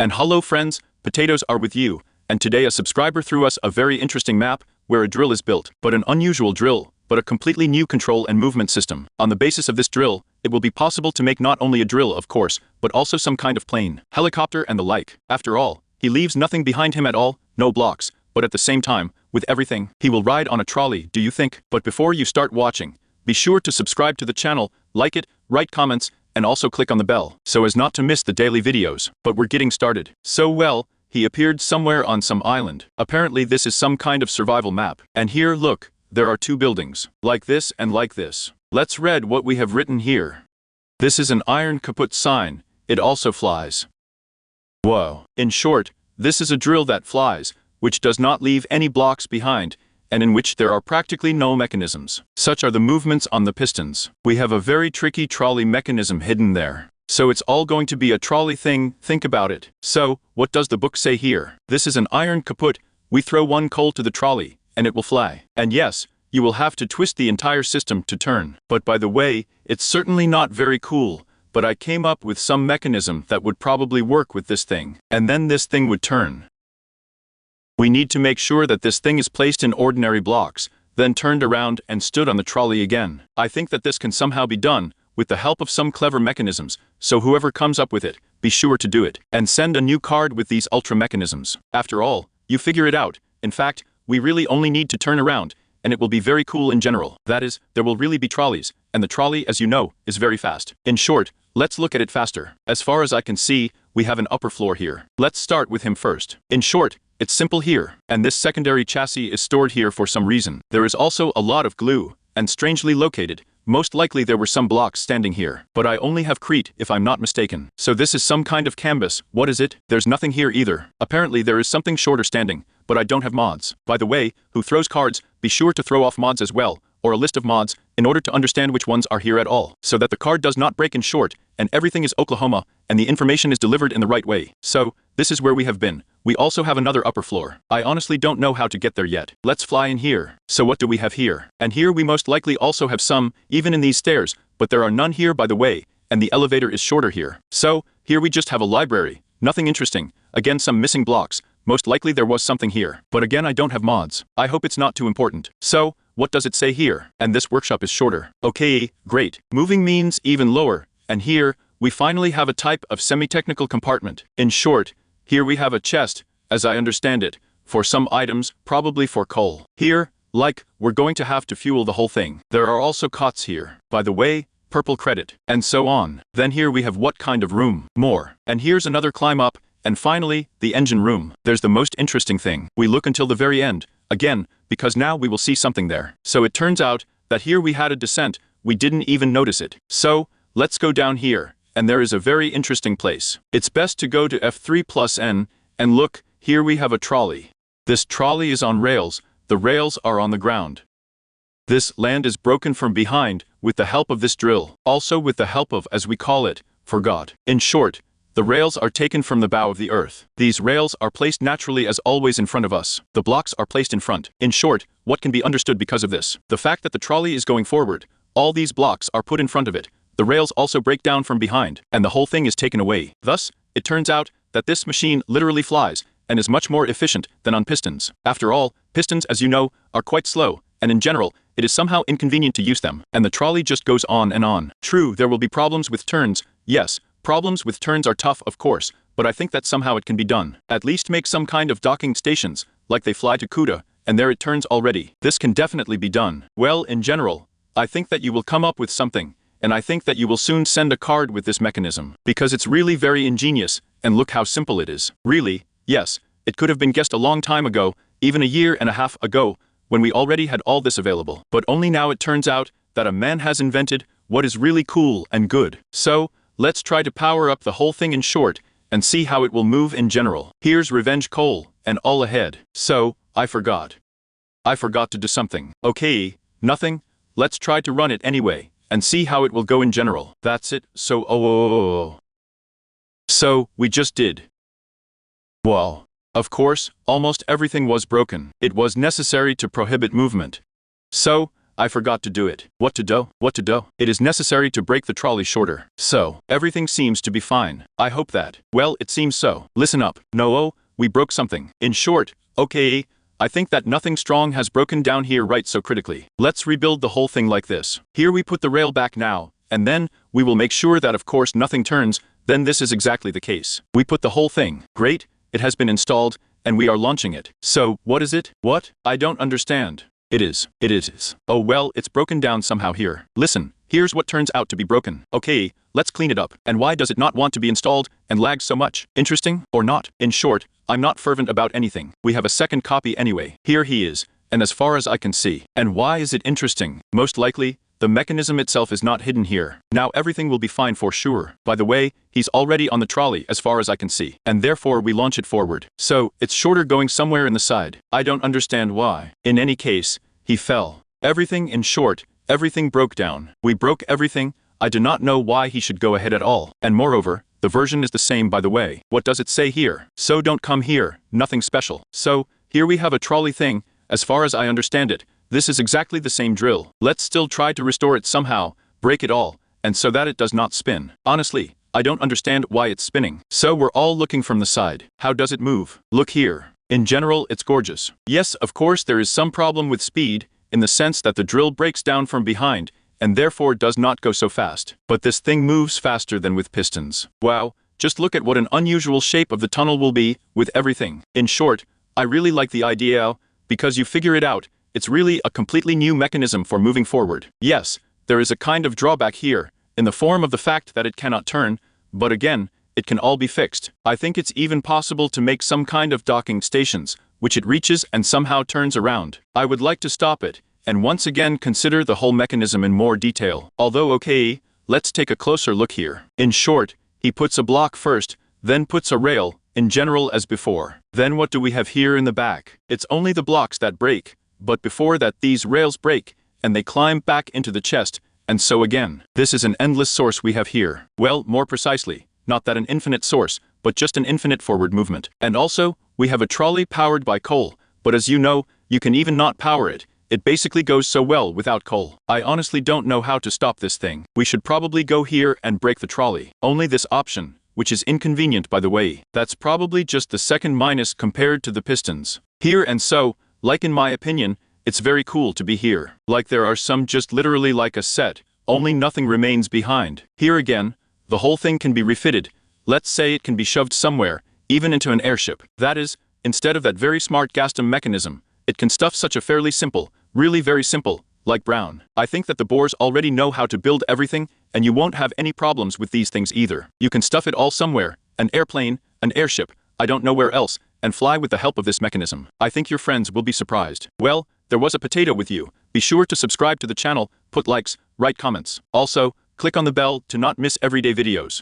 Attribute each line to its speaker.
Speaker 1: And hello friends, Potatoes are with you, and today a subscriber threw us a very interesting map where a drill is built, but an unusual drill, but a completely new control and movement system. On the basis of this drill, it will be possible to make not only a drill of course, but also some kind of plane, helicopter and the like. After all, he leaves nothing behind him at all, no blocks, but at the same time, with everything, he will ride on a trolley, do you think? But before you start watching, be sure to subscribe to the channel, like it, write comments, and also click on the bell, so as not to miss the daily videos. But we're getting started. So well, he appeared somewhere on some island. Apparently this is some kind of survival map. And here, look, there are two buildings, like this and like this. Let's read what we have written here. This is an iron kaput sign, it also flies. Whoa. In short, this is a drill that flies, which does not leave any blocks behind, and in which there are practically no mechanisms. Such are the movements on the pistons. We have a very tricky trolley mechanism hidden there. So it's all going to be a trolley thing, think about it. So, what does the book say here? This is an iron kaput, we throw one coal to the trolley, and it will fly. And yes, you will have to twist the entire system to turn. But by the way, it's certainly not very cool, but I came up with some mechanism that would probably work with this thing. And then this thing would turn. We need to make sure that this thing is placed in ordinary blocks, then turned around and stood on the trolley again. I think that this can somehow be done, with the help of some clever mechanisms, so whoever comes up with it, be sure to do it, and send a new card with these ultra mechanisms. After all, you figure it out. In fact, we really only need to turn around, and it will be very cool in general. That is, there will really be trolleys, and the trolley, as you know, is very fast. In short, let's look at it faster. As far as I can see, we have an upper floor here. Let's start with him first. In short, it's simple here, and this secondary chassis is stored here for some reason. There is also a lot of glue, and strangely located. Most likely there were some blocks standing here, but I only have Crete if I'm not mistaken. So this is some kind of canvas. What is it? There's nothing here either. Apparently there is something shorter standing, but I don't have mods. By the way, who throws cards, be sure to throw off mods as well, or a list of mods, in order to understand which ones are here at all, so that the card does not break in short, and everything is Oklahoma, and the information is delivered in the right way. So, this is where we have been. We also have another upper floor. I honestly don't know how to get there yet. Let's fly in here. So what do we have here? And here we most likely also have some, even in these stairs, but there are none here by the way, and the elevator is shorter here. So, here we just have a library. Nothing interesting. Again, some missing blocks. Most likely there was something here. But again, I don't have mods. I hope it's not too important. So, what does it say here? And this workshop is shorter. Okay, great. Moving means even lower. And here, we finally have a type of semi-technical compartment. In short, here we have a chest, as I understand it, for some items, probably for coal. Here, like, we're going to have to fuel the whole thing. There are also cots here. By the way, purple credit, and so on. Then here we have what kind of room? More. And here's another climb up, and finally, the engine room. There's the most interesting thing. We look until the very end, again, because now we will see something there. So it turns out that here we had a descent, we didn't even notice it. So, let's go down here, and there is a very interesting place. It's best to go to F3+N, and look, here we have a trolley. This trolley is on rails, the rails are on the ground. This land is broken from behind, with the help of this drill. Also with the help of, as we call it, forgot. In short, the rails are taken from the bow of the earth. These rails are placed naturally as always in front of us. The blocks are placed in front. In short, what can be understood because of this? The fact that the trolley is going forward, all these blocks are put in front of it. The rails also break down from behind, and the whole thing is taken away. Thus, it turns out that this machine literally flies, and is much more efficient than on pistons. After all, pistons, as you know, are quite slow, and in general, it is somehow inconvenient to use them, and the trolley just goes on and on. True, there will be problems with turns, yes, problems with turns are tough of course, but I think that somehow it can be done. At least make some kind of docking stations, like they fly to Kuta, and there it turns already. This can definitely be done. Well, in general, I think that you will come up with something, and I think that you will soon send a card with this mechanism, because it's really very ingenious, and look how simple it is. Really, yes, it could have been guessed a long time ago, even a year and a half ago, when we already had all this available. But only now it turns out that a man has invented what is really cool and good. So, let's try to power up the whole thing in short, and see how it will move in general. Here's revenge coal, and all ahead. So, I forgot to do something. Okay, nothing, let's try to run it anyway, and see how it will go in general. That's it, so So, we just did. Wow. Of course, almost everything was broken. It was necessary to prohibit movement. So, I forgot to do it. What to do? What to do? It is necessary to break the trolley shorter. So, everything seems to be fine. I hope that. Well, it seems so. Listen up. No, we broke something. In short, okay, I think that nothing strong has broken down here right so critically. Let's rebuild the whole thing like this. Here we put the rail back now, and then we will make sure that of course nothing turns. Then this is exactly the case. We put the whole thing. Great, it has been installed, and we are launching it. So, what is it? What? I don't understand. It is. Oh well, it's broken down somehow here. Listen, here's what turns out to be broken. Okay, let's clean it up. And why does it not want to be installed and lag so much? Interesting, or not? In short, I'm not fervent about anything. We have a second copy anyway. Here he is, and as far as I can see. And why is it interesting? Most likely, the mechanism itself is not hidden here. Now everything will be fine for sure. By the way, he's already on the trolley as far as I can see. And therefore we launch it forward. So, it's shorter going somewhere in the side. I don't understand why. In any case, he fell. Everything in short, everything broke down. We broke everything. I do not know why he should go ahead at all. And moreover, the version is the same by the way. What does it say here? So don't come here, nothing special. So, here we have a trolley thing. As far as I understand it, this is exactly the same drill. Let's still try to restore it somehow, break it all, and so that it does not spin. Honestly, I don't understand why it's spinning. So we're all looking from the side. How does it move? Look here. In general, it's gorgeous. Yes, of course there is some problem with speed, in the sense that the drill breaks down from behind, and therefore does not go so fast. But this thing moves faster than with pistons. Wow, just look at what an unusual shape of the tunnel will be, with everything. In short, I really like the idea, because you figure it out, it's really a completely new mechanism for moving forward. Yes, there is a kind of drawback here, in the form of the fact that it cannot turn, but again, it can all be fixed. I think it's even possible to make some kind of docking stations, which it reaches and somehow turns around. I would like to stop it, and once again consider the whole mechanism in more detail. Although okay, let's take a closer look here. In short, he puts a block first, then puts a rail, in general as before. Then what do we have here in the back? It's only the blocks that break. But before that these rails break, and they climb back into the chest, and so again. This is an endless source we have here. Well, more precisely, not that an infinite source, but just an infinite forward movement. And also, we have a trolley powered by coal, but as you know, you can even not power it. It basically goes so well without coal. I honestly don't know how to stop this thing. We should probably go here and break the trolley. Only this option, which is inconvenient by the way. That's probably just the second minus compared to the pistons. Here and so, like in my opinion, it's very cool to be here. Like there are some just literally like a set, only nothing remains behind. Here again, the whole thing can be refitted. Let's say it can be shoved somewhere, even into an airship. That is, instead of that very smart Gaston mechanism, it can stuff such a fairly simple, really very simple, like Brown. I think that the Boers already know how to build everything, and you won't have any problems with these things either. You can stuff it all somewhere, an airplane, an airship, I don't know where else, and fly with the help of this mechanism. I think your friends will be surprised. Well, there was a potato with you. Be sure to subscribe to the channel, put likes, write comments. Also, click on the bell to not miss everyday videos.